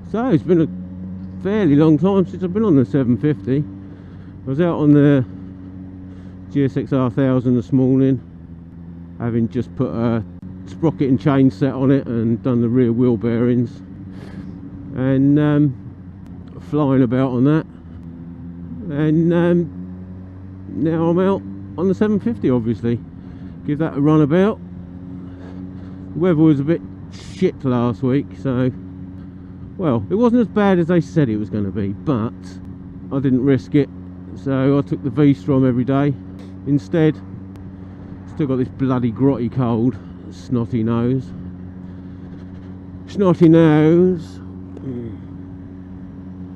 So it's been a fairly long time since I've been on the 750. I was out on the GSX S this morning, having just put a sprocket and chain set on it and done the rear wheel bearings, and flying about on that. And now I'm out on the 750, obviously. Give that a run about. The weather was a bit shit last week, so, well, it wasn't as bad as they said it was going to be, but I didn't risk it, so I took the V-Strom every day instead. Still got this bloody grotty cold, snotty nose.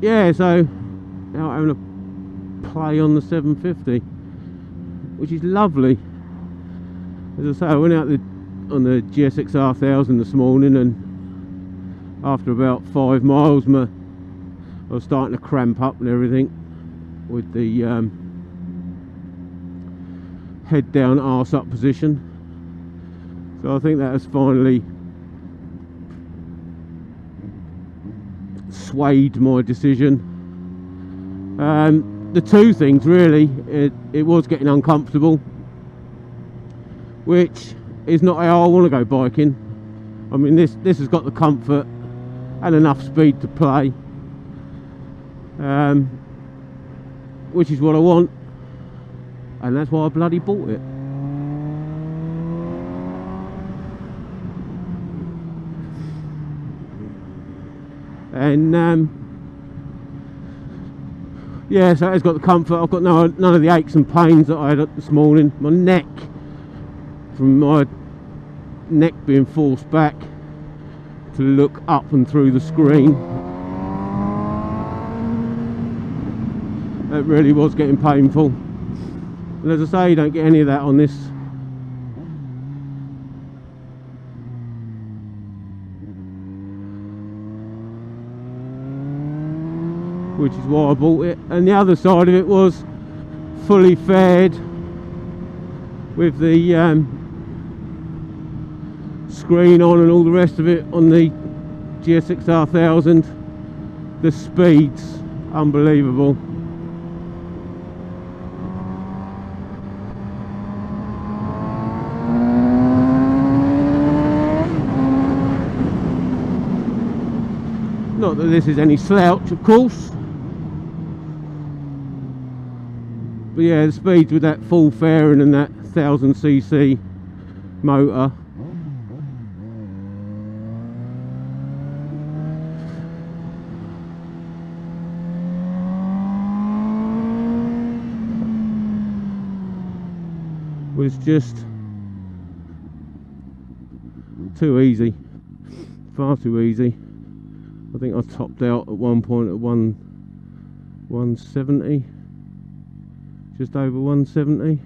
Yeah, so out having a play on the 750, which is lovely. As I say, I went out on the GSX R1000 this morning, and after about 5 miles I was starting to cramp up and everything with the head down, arse up position. So I think that has finally swayed my decision. The two things really, it was getting uncomfortable, which is not how I want to go biking. I mean, this has got the comfort and enough speed to play, which is what I want, and that's why I bloody bought it. And yeah, so it's got the comfort. I've got none of the aches and pains that I had this morning. My neck, from my neck being forced back to look up and through the screen, that really was getting painful. And as I say, you don't get any of that on this. Which is why I bought it. And the other side of it was fully fared with the screen on and all the rest of it on the GSX R1000. The speed's unbelievable. Not that this is any slouch, of course. But yeah, the speeds with that full fairing and that 1000cc motor, was just too easy, far too easy. I think I topped out at one point at 170, just over 170.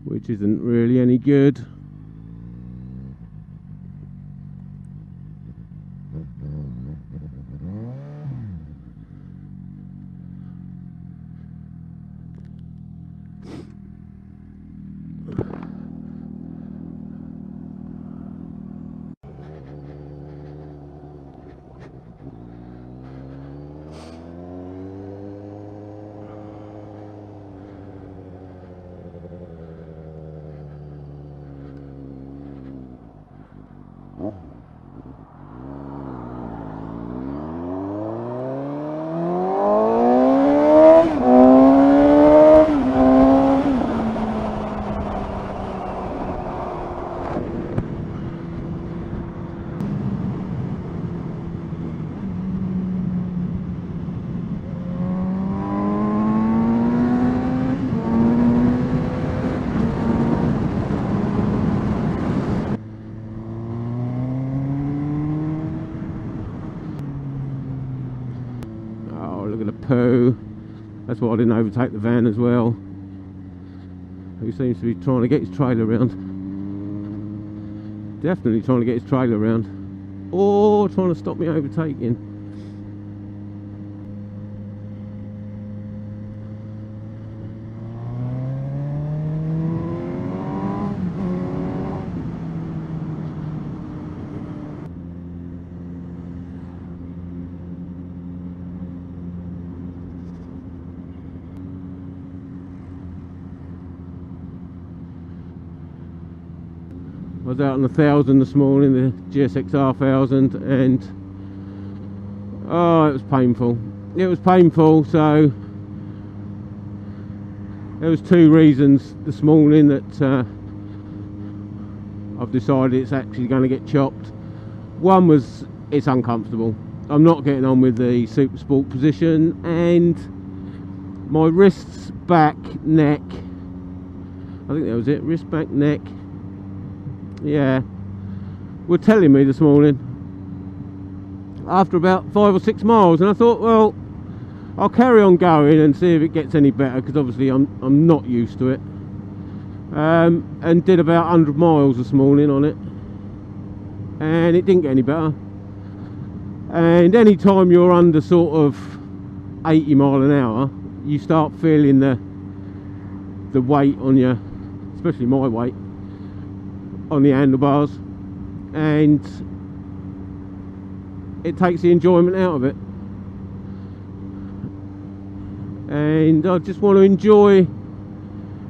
Which isn't really any good. Poo. That's why I didn't overtake the van as well. He seems to be trying to get his trailer around. Definitely trying to get his trailer around. Or trying to stop me overtaking. was out on the 1000 this morning, the GSX R1000, and oh, it was painful. It was painful. So there was two reasons this morning that I've decided it's actually going to get chopped. One was it's uncomfortable. I'm not getting on with the super sport position, and my wrists, back, neck, I think that was it, wrist, back, neck, yeah, were telling me this morning after about 5 or 6 miles, and I thought, well, I'll carry on going and see if it gets any better, because obviously I'm not used to it. And did about 100 miles this morning on it, and it didn't get any better. And any time you're under sort of 80 mile an hour, you start feeling the weight on your, especially my weight, on the handlebars, and it takes the enjoyment out of it. And I just want to enjoy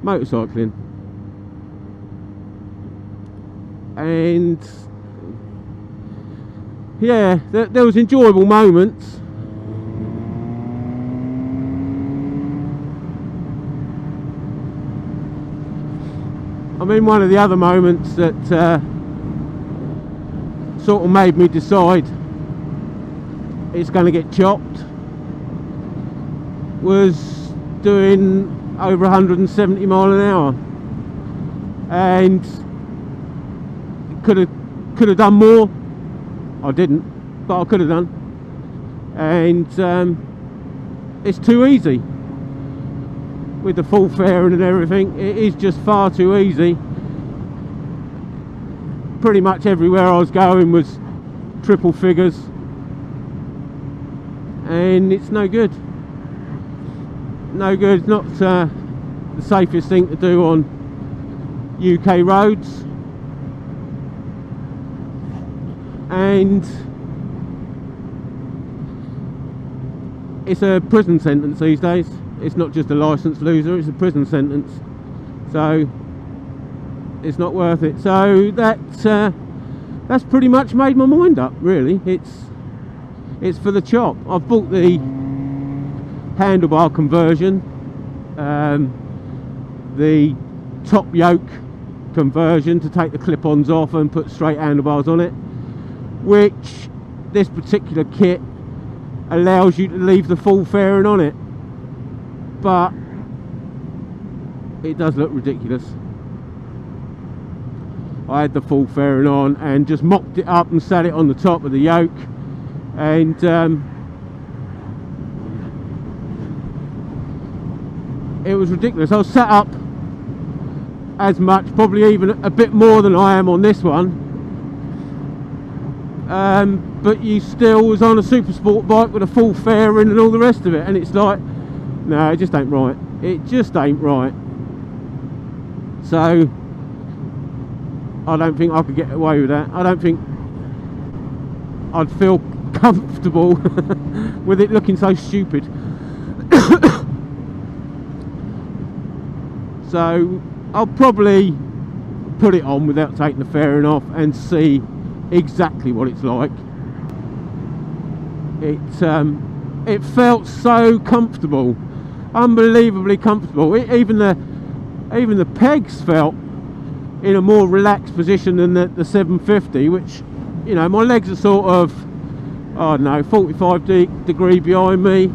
motorcycling. And yeah, there was enjoyable moments. I mean, one of the other moments that sort of made me decide it's going to get chopped was doing over 170 mile an hour, and could have done more. I didn't, but I could have done. And it's too easy with the full fairing and everything. It is just far too easy. Pretty much everywhere I was going was triple figures, and it's no good. No good. It's not the safest thing to do on UK roads. And it's a prison sentence these days. It's not just a licence loser, it's a prison sentence. So it's not worth it. So that's pretty much made my mind up, really. It's for the chop. I've bought the handlebar conversion, the top yoke conversion to take the clip-ons off and put straight handlebars on it, which this particular kit allows you to leave the full fairing on it, but it does look ridiculous. I had the full fairing on and just mocked it up and sat it on the top of the yoke, and it was ridiculous. I was sat up as much, probably even a bit more than I am on this one. But you still was on a super sport bike with a full fairing and all the rest of it, and it's like, no, it just ain't right. It just ain't right. So I don't think I could get away with that. I don't think I'd feel comfortable with it looking so stupid. So I'll probably put it on without taking the fairing off and see exactly what it's like. It felt so comfortable, unbelievably comfortable. Even the pegs felt in a more relaxed position than the 750, which, you know, my legs are sort of, I don't know, 45 degree behind me,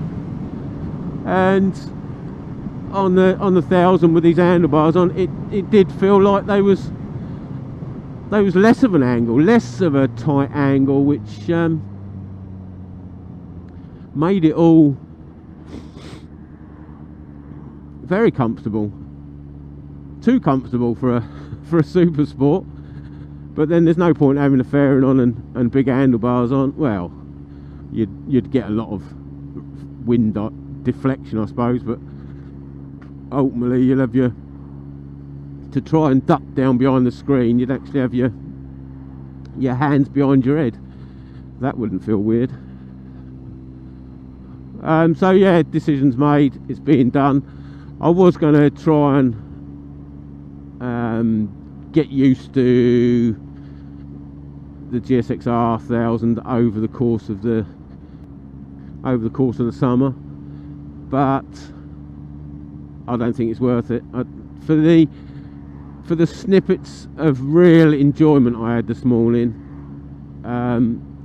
and on the 1000 with these handlebars on, it did feel like they was less of an angle, less of a tight angle, which made it all very comfortable. Too comfortable for a super sport. But then there's no point having a fairing on and big handlebars on. Well, you'd get a lot of wind deflection, I suppose, but ultimately you'll have to try and duck down behind the screen, you'd actually have your hands behind your head. That wouldn't feel weird. So yeah, decision's made, it's being done. I was going to try and get used to the GSX R1000 over the course of the summer, but I don't think it's worth it. For the snippets of real enjoyment I had this morning,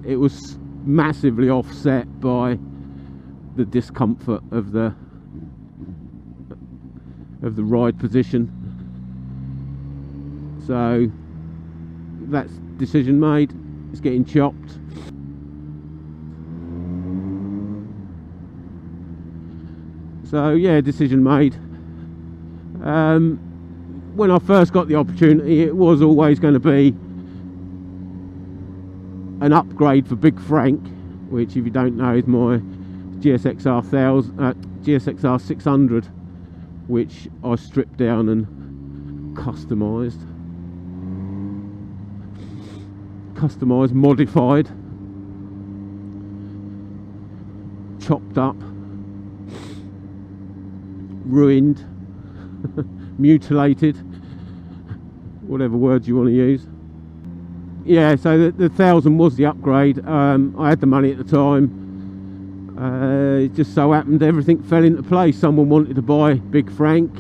it was massively offset by the discomfort of the ride position. So that's decision made. It's getting chopped. So yeah, decision made. When I first got the opportunity, it was always going to be an upgrade for Big Frank, which, if you don't know, is my GSX R600, which I stripped down and customised, modified, chopped up, ruined, mutilated, whatever words you want to use. Yeah, so the 1000 was the upgrade. I had the money at the time. It just so happened everything fell into place. Someone wanted to buy Big Frank,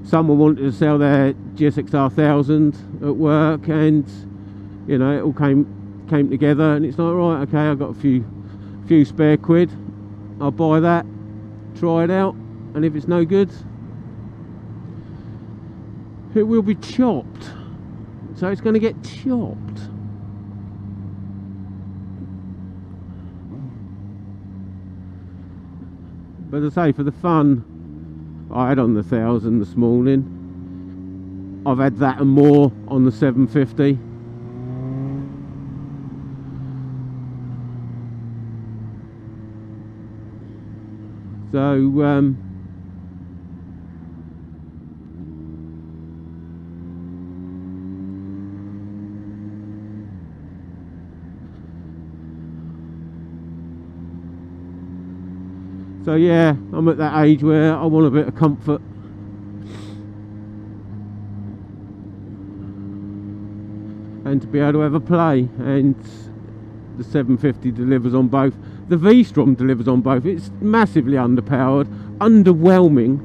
someone wanted to sell their GSX R1000 at work, and you know, it all came together, and it's like, right, okay, I've got a few spare quid, I'll buy that, try it out, and if it's no good, it will be chopped. So it's going to get chopped. But as I say, for the fun I had on the 1000 this morning, I've had that and more on the 750. So so yeah, I'm at that age where I want a bit of comfort. And to be able to have a play, and the 750 delivers on both. The V-Strom delivers on both. It's massively underpowered, underwhelming,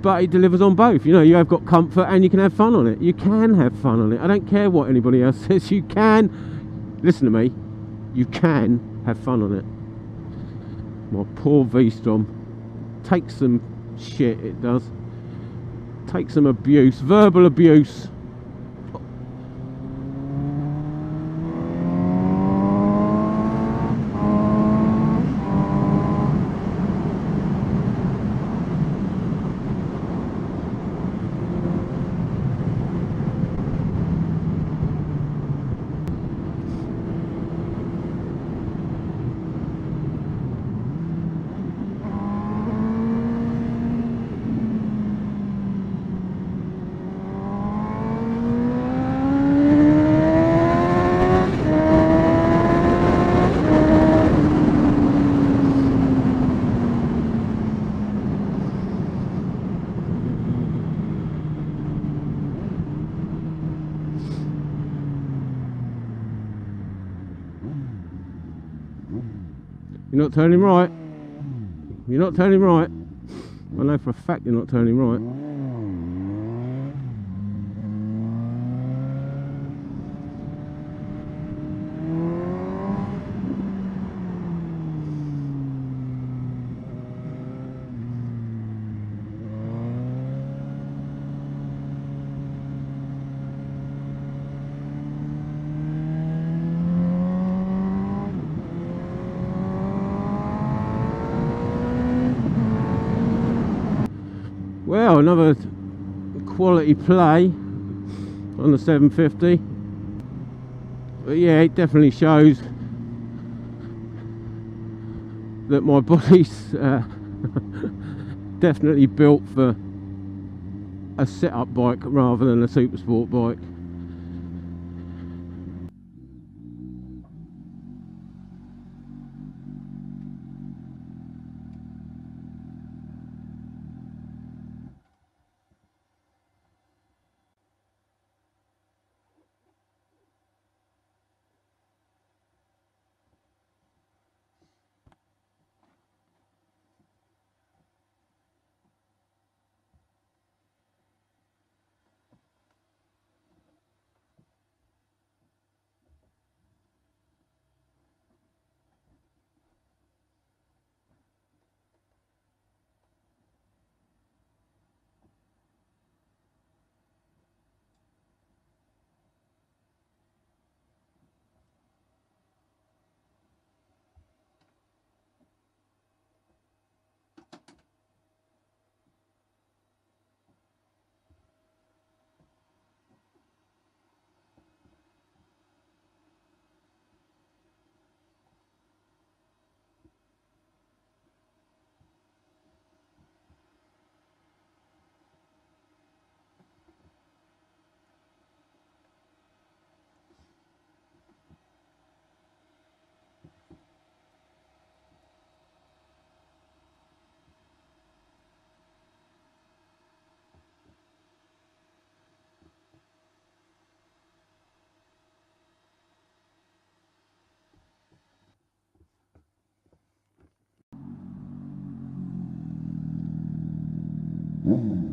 but it delivers on both. You know, you have got comfort and you can have fun on it. You can have fun on it. I don't care what anybody else says. You can, listen to me, you can have fun on it. My poor V-Strom takes some shit, it does. Takes some abuse, verbal abuse. You're not turning right. You're not turning right. I know for a fact you're not turning right. Well, another quality play on the 750. But yeah, it definitely shows that my body's definitely built for a sit-up bike rather than a super sport bike. Mm.